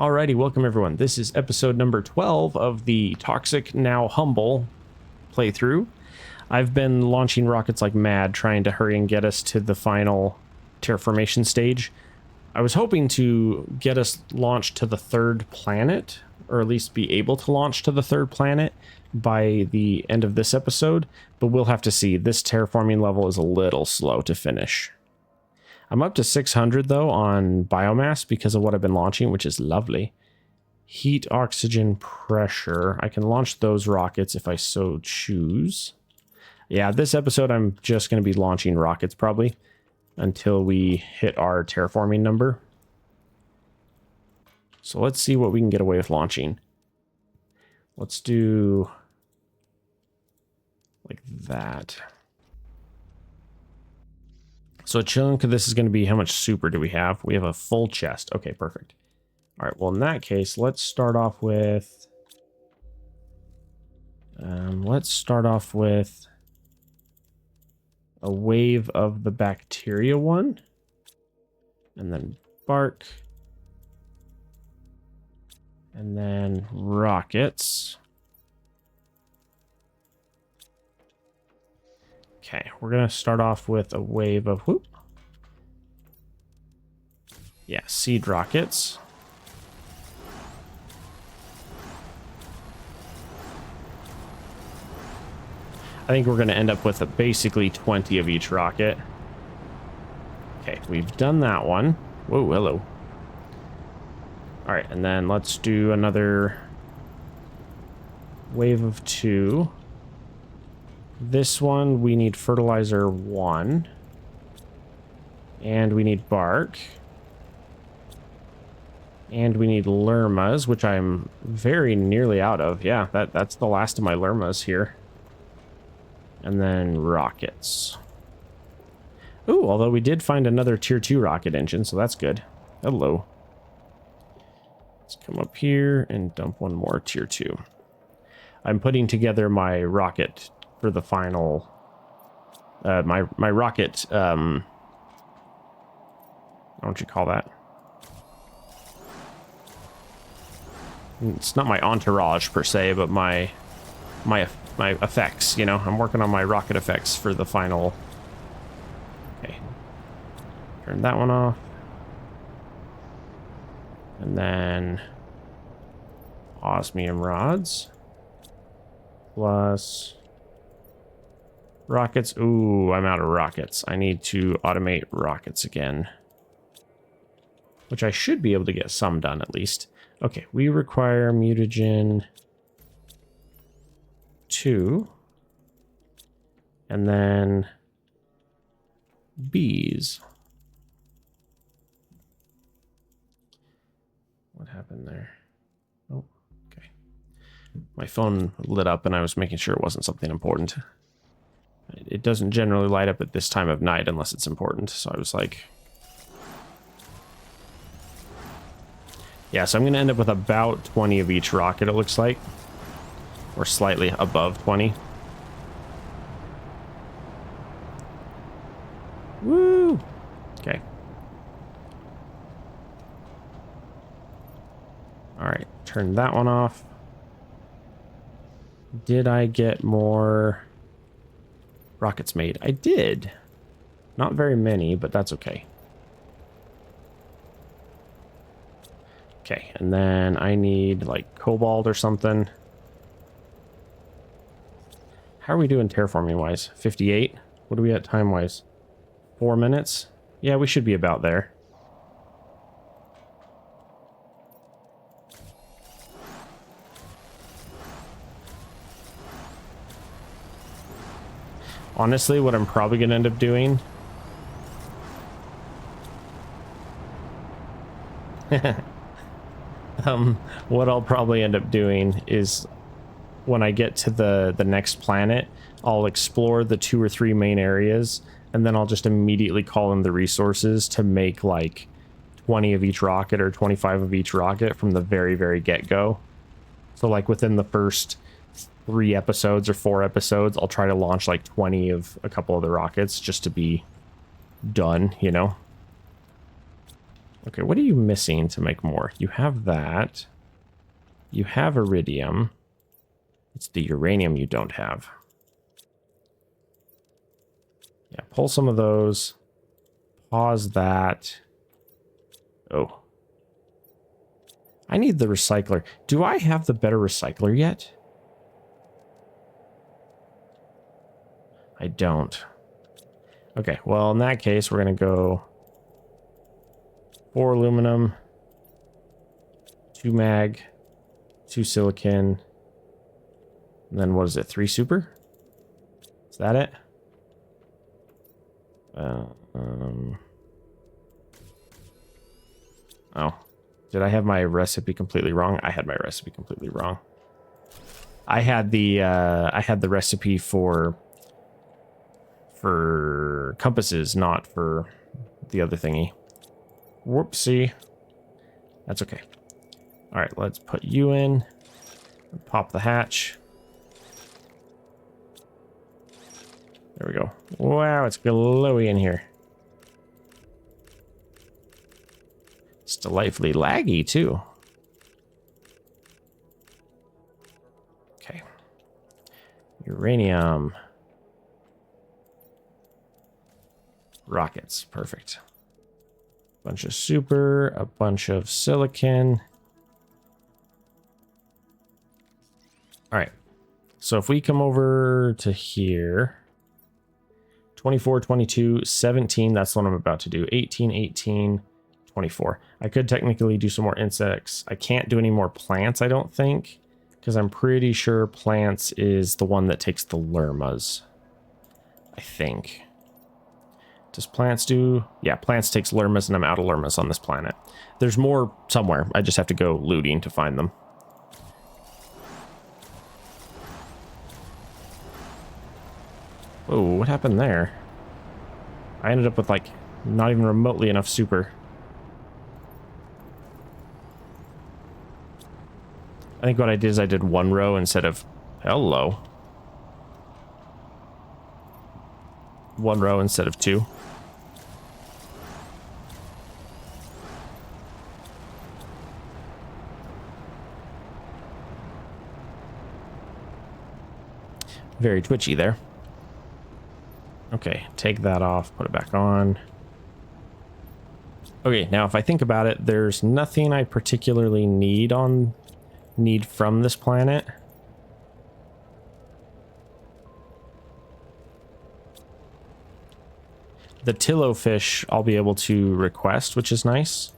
Alrighty, welcome everyone. This is episode number 12 of the Toxic Now Humble playthrough. I've been launching rockets like mad, trying to hurry and get us to the final terraformation stage. I was hoping to get us launched to the third planet, or at least be able to launch to the third planet by the end of this episode, but we'll have to see. This terraforming level is a little slow to finish. I'm up to 600 though on biomass because of what I've been launching, which is lovely. Heat, oxygen, pressure. I can launch those rockets if I so choose. Yeah, this episode I'm just going to be launching rockets probably until we hit our terraforming number. So let's see what we can get away with launching. Let's do like that. So a chunk of this is going to be how much super do we have? We have a full chest. Okay, perfect. All right, well, in that case, let's start off with... a wave of the bacteria one. And then bark. And then rockets. Okay, we're going to start off with a wave of, whoop. Yeah, seed rockets. I think we're going to end up with basically 20 of each rocket. Okay, we've done that one. Whoa, hello. All right, and then let's do another wave of 2. This one, we need fertilizer 1. And we need bark. And we need lermas, which I'm very nearly out of. Yeah, that's the last of my lermas here. And then rockets. Ooh, although we did find another tier 2 rocket engine, so that's good. Hello. Let's come up here and dump one more tier 2. I'm putting together my rocket for the final, my rocket, what don't you call that? It's not my entourage per se, but my effects, you know? I'm working on my rocket effects for the final. Okay. Turn that one off. And then osmium rods. Plus rockets. Ooh, I'm out of rockets. I need to automate rockets again. Which I should be able to get some done at least. Okay, we require mutagen 2. And then bees. What happened there? Oh, okay. My phone lit up and I was making sure it wasn't something important. It doesn't generally light up at this time of night unless it's important. So I was like... Yeah, so I'm going to end up with about 20 of each rocket, it looks like. Or slightly above 20. Woo! Okay. Alright, turn that one off. Did I get more rockets made? I did. Not very many, but that's okay. Okay, and then I need like cobalt or something. How are we doing terraforming wise? 58? What are we at time wise? 4 minutes? Yeah, we should be about there. Honestly, what I'm probably going to end up doing... what I'll probably end up doing is when I get to the next planet, I'll explore the 2 or 3 main areas, and then I'll just immediately call in the resources to make like 20 of each rocket or 25 of each rocket from the very, very get-go. So like within the first 3 episodes or 4 episodes, I'll try to launch like 20 of a couple of the rockets just to be done, you know? Okay, what are you missing to make more? You have that. You have iridium. It's the uranium you don't have. Yeah, pull some of those. Pause that. Oh. I need the recycler. Do I have the better recycler yet? I don't. Okay, well, in that case, we're going to go 4 aluminum, 2 mag, 2 silicon, and then what is it, 3 super? Is that it? Oh. Did I have my recipe completely wrong? I had my recipe completely wrong. I had the recipe for compasses, not for the other thingy. Whoopsie. That's okay. All right, let's put you in. Pop the hatch. There we go. Wow, it's glowy in here. It's delightfully laggy, too. Okay. Uranium. Rockets. Perfect. Bunch of super, a bunch of silicon. All right. So if we come over to here, 24, 22, 17, that's the one I'm about to do. 18, 18, 24. I could technically do some more insects. I can't do any more plants, I don't think, because I'm pretty sure plants is the one that takes the lermas. I think. Does plants do? Yeah, plants takes lermas, and I'm out of lermas on this planet. There's more somewhere. I just have to go looting to find them. Whoa, what happened there? I ended up with, like, not even remotely enough super. I think what I did is I did 1 row instead of... Hello. 1 row instead of 2. Very twitchy there. Okay, take that off, put it back on. Okay, now if I think about it, there's nothing I particularly need from this planet. The Tillo fish I'll be able to request, which is nice.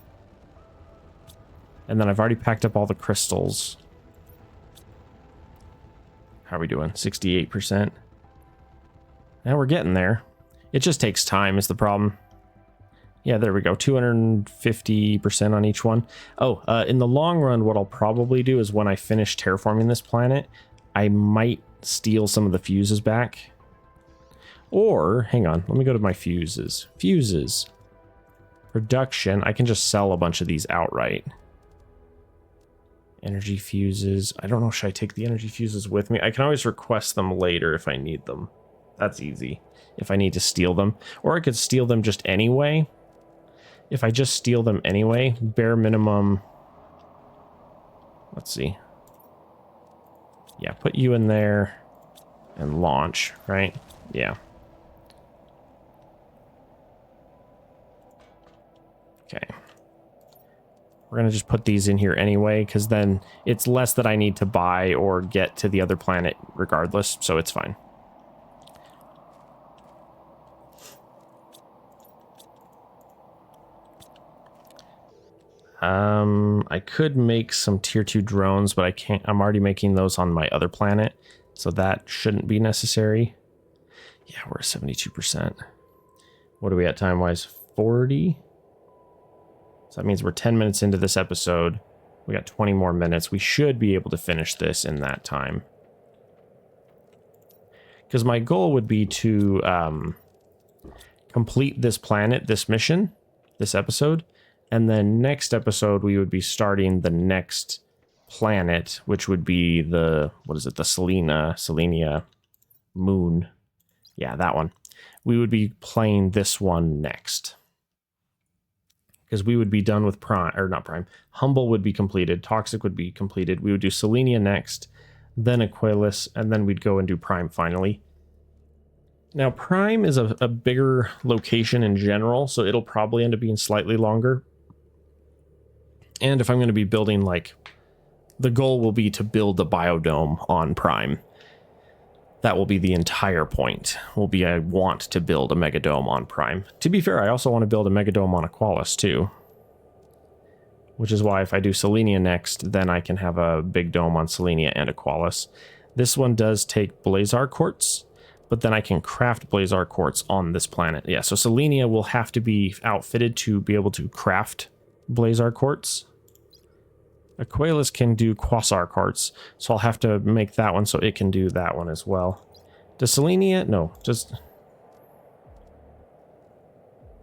And then I've already packed up all the crystals. How are we doing? 68%. Now we're getting there. It just takes time is the problem. Yeah, there we go. 250% on each one. Oh, in the long run, what I'll probably do is when I finish terraforming this planet, I might steal some of the fuses back. Or, hang on, let me go to my fuses. Fuses. Production. I can just sell a bunch of these outright. Energy fuses. I don't know, should I take the energy fuses with me? I can always request them later if I need them. That's easy. If I need to steal them. Or I could steal them just anyway. If I just steal them anyway, bare minimum... Let's see. Yeah, put you in there and launch, right? Yeah. Okay. We're going to just put these in here anyway, because then it's less that I need to buy or get to the other planet regardless, so it's fine. I could make some tier 2 drones, but I can't. I'm already making those on my other planet, so that shouldn't be necessary. Yeah, we're at 72%. What are we at time-wise? 40? So that means we're 10 minutes into this episode. We got 20 more minutes. We should be able to finish this in that time. Because my goal would be to complete this planet, this mission, this episode. And then next episode, we would be starting the next planet, which would be the, what is it? The Selenia moon. Yeah, that one. We would be playing this one next. because we would be done with Prime, or not Prime. Humble would be completed. Toxic would be completed. We would do Selenia next, then Aquilus, and then we'd go and do Prime finally. Now, Prime is a bigger location in general, so it'll probably end up being slightly longer. And if I'm going to be building, like, the goal will be to build the biodome on Prime. That will be the entire point. I want to build a megadome on Prime. To be fair, I also want to build a megadome on Aquilus too. Which is why if I do Selenia next, then I can have a big dome on Selenia and Aquilus. This one does take Blazar quartz, but then I can craft Blazar quartz on this planet. Yeah, so Selenia will have to be outfitted to be able to craft Blazar quartz. Aquilus can do Quasar quartz, so I'll have to make that one so it can do that one as well. Does Selenia? No, just...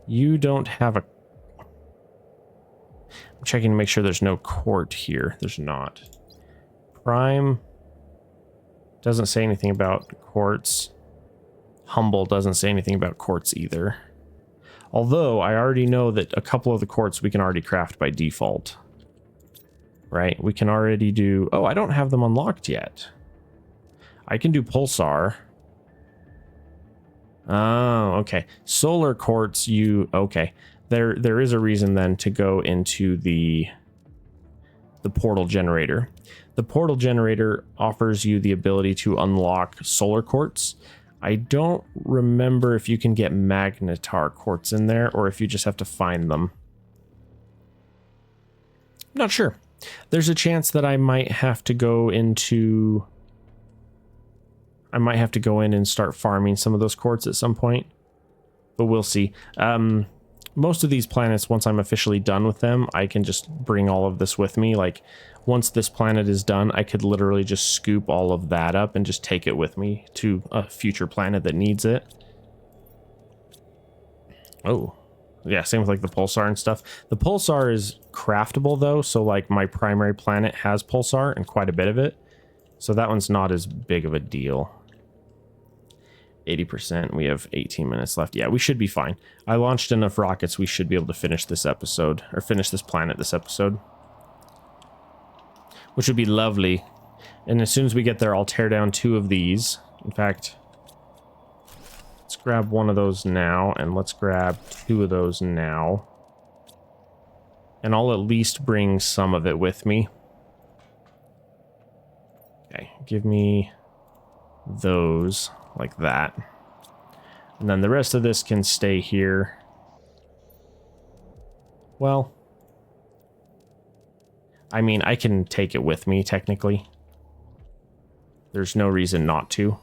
You don't have a... I'm checking to make sure there's no quart here. There's not. Prime doesn't say anything about quartz. Humble doesn't say anything about quartz either. Although, I already know that a couple of the quartz we can already craft by default. Right? We can already do... Oh, I don't have them unlocked yet. I can do Pulsar. Oh, okay. Solar quartz, okay. There is a reason then to go into the portal generator. The portal generator offers you the ability to unlock solar quartz. I don't remember if you can get magnetar quartz in there or if you just have to find them. Not sure. There's a chance that I might have to go into... I might have to go in and start farming some of those quartz at some point. But we'll see. Most of these planets, once I'm officially done with them, I can just bring all of this with me. Like, once this planet is done, I could literally just scoop all of that up and just take it with me to a future planet that needs it. Oh. Yeah, same with like the Pulsar and stuff. The Pulsar is craftable though, so like my primary planet has Pulsar and quite a bit of it. So that one's not as big of a deal. 80%, we have 18 minutes left. Yeah, we should be fine. I launched enough rockets, we should be able to finish this episode, or finish this planet this episode. Which would be lovely. And as soon as we get there, I'll tear down 2 of these. In fact... let's grab one of those now, and let's grab 2 of those now. And I'll at least bring some of it with me. Okay, give me those, like that. And then the rest of this can stay here. Well, I mean, I can take it with me, technically. There's no reason not to.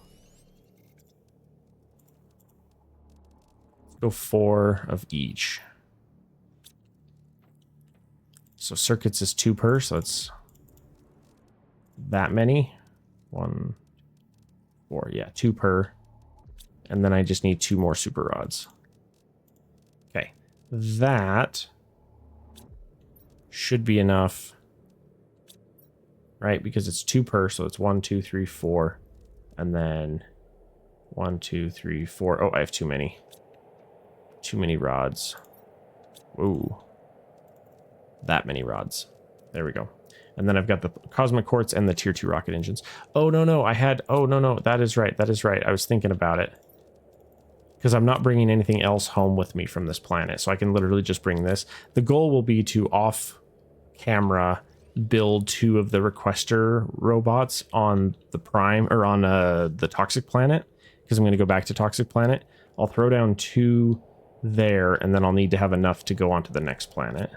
Go 4 of each. So circuits is 2 per, so it's that many. 1, 4, yeah, 2 per. And then I just need 2 more super rods. Okay, that should be enough, right? Because it's 2 per, so it's 1, 2, 3, 4, and then 1, 2, 3, 4. Oh, I have too many. Too many rods. Ooh. That many rods. There we go. And then I've got the Cosmic Quartz and the Tier 2 rocket engines. Oh, no, I had... Oh, no, that is right. That is right. I was thinking about it. Because I'm not bringing anything else home with me from this planet, so I can literally just bring this. The goal will be to off-camera build 2 of the Requester robots on the Prime, or on the Toxic Planet, because I'm going to go back to Toxic Planet. I'll throw down 2... there, and then I'll need to have enough to go on to the next planet.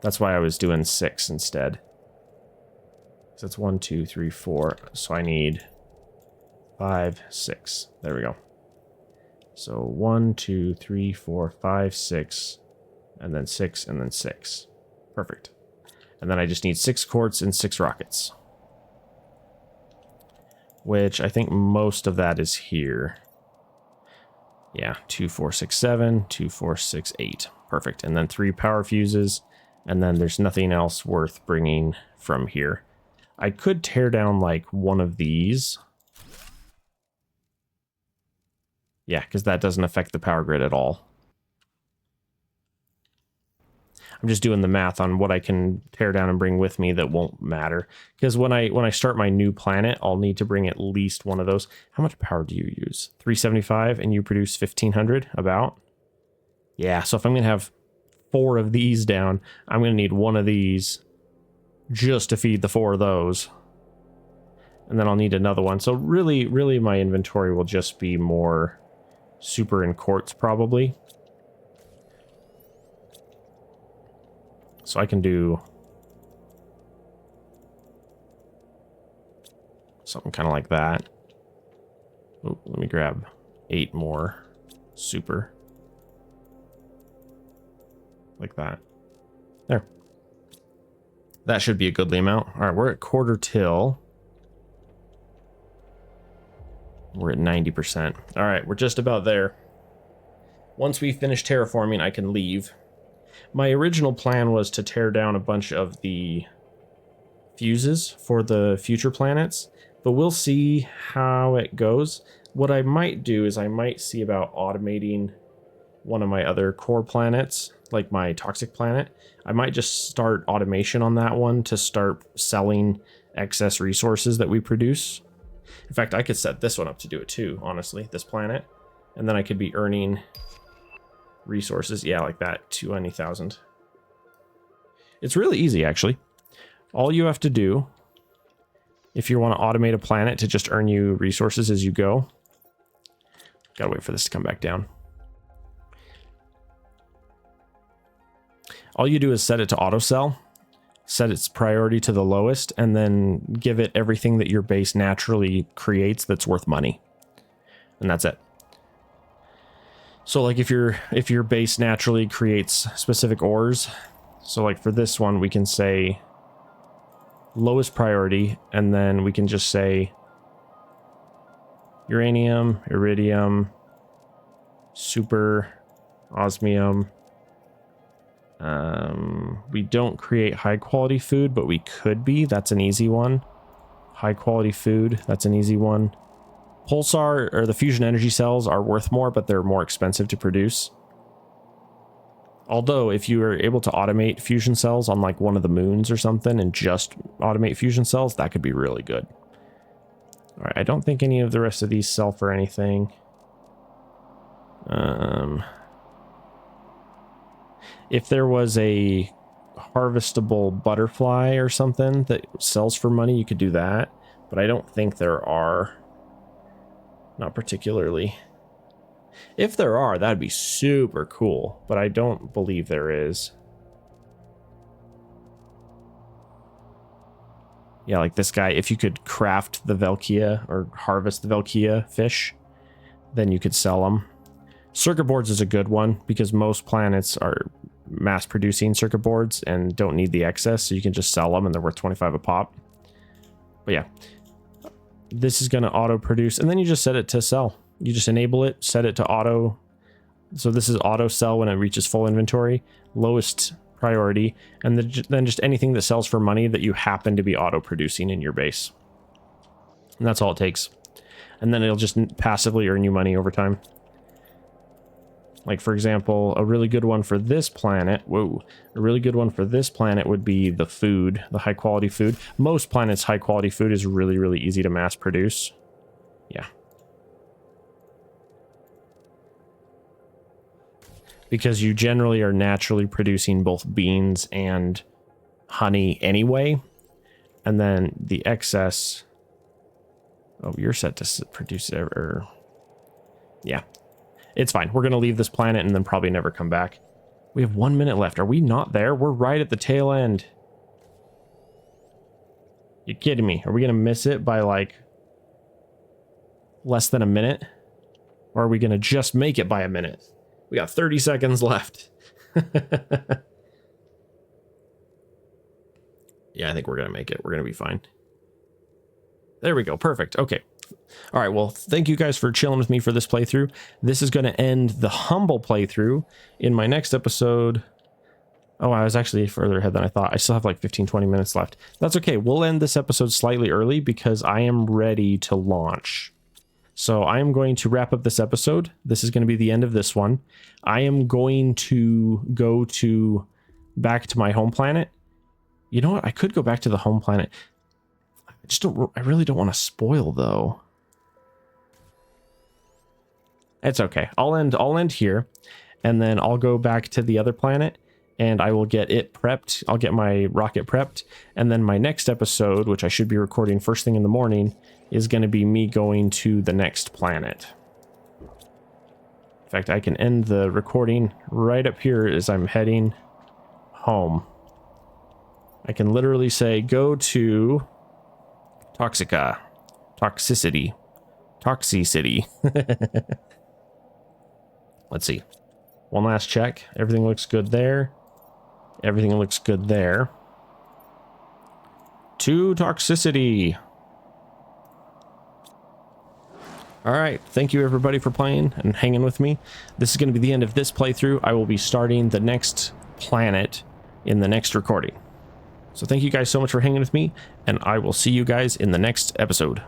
That's why I was doing 6 instead. So it's 1, 2, 3, 4. So I need 5, 6. There we go. So 1, 2, 3, 4, 5, 6, and then 6, and then 6. Perfect. And then I just need 6 quartz and 6 rockets. Which I think most of that is here. Yeah, 2, 4, 6, 7, 2, 4, 6, 8. Perfect. And then 3 power fuses. And then there's nothing else worth bringing from here. I could tear down like one of these. Yeah, because that doesn't affect the power grid at all. I'm just doing the math on what I can tear down and bring with me that won't matter. Because when I start my new planet, I'll need to bring at least one of those. How much power do you use? 375, and you produce 1500 about? Yeah, so if I'm going to have 4 of these down, I'm going to need one of these just to feed the 4 of those. And then I'll need another one. So really my inventory will just be more super and quartz probably. So I can do something kind of like that. Ooh, let me grab 8 more super. Like that. There. That should be a goodly amount. All right, we're at quarter till. We're at 90%. All right, we're just about there. Once we finish terraforming, I can leave. My original plan was to tear down a bunch of the fuses for the future planets, but we'll see how it goes. What I might do is I might see about automating one of my other core planets, like my toxic planet. I might just start automation on that one to start selling excess resources that we produce. In fact, I could set this one up to do it too, honestly, this planet. And then I could be earning resources. Yeah, like that, 20,000. It's really easy, actually. All you have to do, if you want to automate a planet to just earn you resources as you go. Gotta wait for this to come back down. All you do is set it to auto sell. Set its priority to the lowest, and then give it everything that your base naturally creates that's worth money. And that's it. So like if your base naturally creates specific ores, so like for this one we can say lowest priority, and then we can just say uranium, iridium, super, osmium. We don't create high quality food, but we could be. That's an easy one. High quality food, that's an easy one. Pulsar, or the fusion energy cells, are worth more, but they're more expensive to produce. Although, if you are able to automate fusion cells on like one of the moons or something and just automate fusion cells, that could be really good. All right, I don't think any of the rest of these sell for anything. If there was a harvestable butterfly or something that sells for money, you could do that. But I don't think there are. Not particularly. If there are, that'd be super cool. But I don't believe there is. Yeah, like this guy, if you could craft the Velkia or harvest the Velkia fish, then you could sell them. Circuit boards is a good one because most planets are mass producing circuit boards and don't need the excess, so you can just sell them and they're worth 25 a pop. But yeah, this is going to auto produce, and then you just set it to sell. You just enable it, set it to auto. So this is auto sell when it reaches full inventory, lowest priority, and then just anything that sells for money that you happen to be auto producing in your base. And that's all it takes. And then it'll just passively earn you money over time. Like, for example, a really good one for this planet, a really good one for this planet would be the food, the high quality food. Most planets' high quality food is really, really easy to mass produce. Yeah. Because you generally are naturally producing both beans and honey anyway. And then the excess... Oh, you're set to produce... Yeah. It's fine. We're going to leave this planet and then probably never come back. We have 1 minute left. Are we not there? We're right at the tail end. You kidding me? Are we going to miss it by like less than a minute? Or are we going to just make it by a minute? We got 30 seconds left. Yeah, I think we're going to make it. We're going to be fine. There we go. Perfect. Okay. All right, well, thank you guys for chilling with me for this playthrough. This is going to end the humble playthrough. In my next episode... Oh, I was actually further ahead than I thought. I still have like 15-20 minutes left. That's okay. We'll end this episode slightly early because I am ready to launch. So I am going to wrap up this episode. This is going to be the end of this one. I am going to go to back to my home planet. You know what? I could go back to the home planet. I really don't want to spoil though. It's okay. I'll end here, and then I'll go back to the other planet, and I will get it prepped. I'll get my rocket prepped, and then my next episode, which I should be recording first thing in the morning, is going to be me going to the next planet. In fact, I can end the recording right up here as I'm heading home. I can literally say, go to Toxicity. Let's see. One last check. Everything looks good there. Everything looks good there. To Toxicity. All right. Thank you, everybody, for playing and hanging with me. This is going to be the end of this playthrough. I will be starting the next planet in the next recording. So thank you guys so much for hanging with me, and I will see you guys in the next episode.